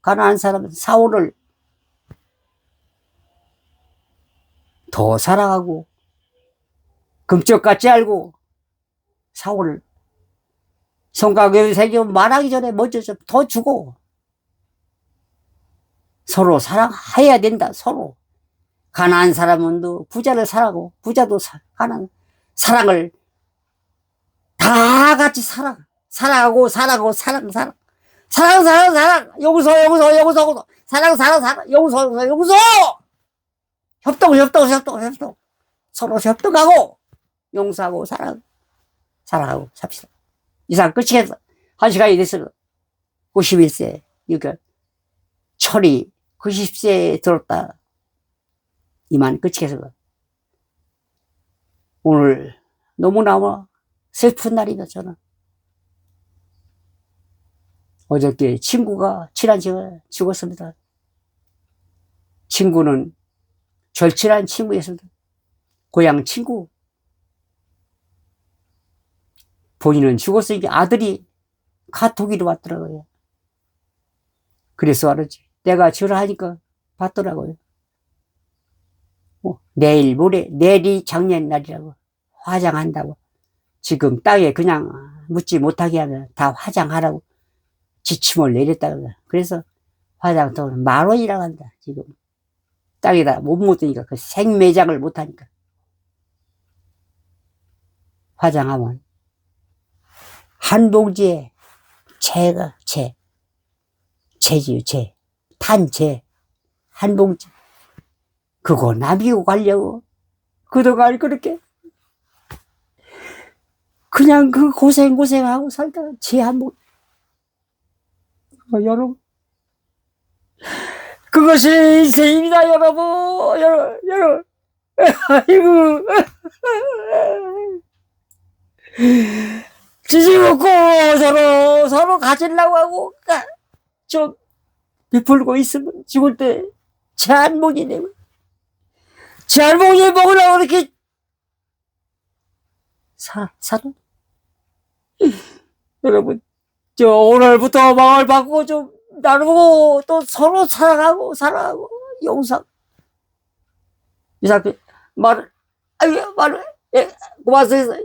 가난한 사람은 사오를 더 사랑하고 금쪽같이 알고 사오를 성과금이 생기면 말하기 전에 먼저 좀 더 주고 서로 사랑해야 된다. 서로 가난한 사람은 또 부자를 사랑하고 부자도 사랑을 다 같이 사랑하고 사랑 용서 사랑 용서 협동 서로 협동하고 용서하고 사랑하고 삽시다. 이상 끝이겠어. 1시간이 됐어. 91세 6개월 철이 90세에 들었다. 이만 끝이겠어. 오늘 너무나 슬픈 날이다. 저는 어저께 친구가 친한 친구가 죽었습니다. 친구는 절친한 친구였습니다. 고향 친구. 본인은 죽었으니까 아들이 카톡으로 왔더라고요. 그래서 알았지. 내가 절하니까 받더라고요. 내일 모레, 내일이 장례날이라고. 화장한다고. 지금 땅에 그냥 묻지 못하게 하면 다 화장하라고 지침을 내렸다고. 그래서 화장통은 10,000원이라고 한다. 지금 땅에다 못 묻으니까, 그 생매장을 못하니까. 화장하면 한 봉지에 채지요, 채. 탄채 한 봉지. 그거 남기고 가려고 그동안 그렇게 그냥 그 고생하고 살다가 채 한 봉지. 여러분, 그것이 인생입니다, 여러분. 여러분. 아이고. 지지 먹고 서로 가지려고 하고 좀 베풀고 있으면 죽을 때 채 한 봉지 내면 채 한 봉지 먹으려고 이렇게 살아. 여러분, 오늘부터 마음을 바꾸고 좀 나누고 또 서로 사랑하고 용서. 이사람 말을 고맙습니다.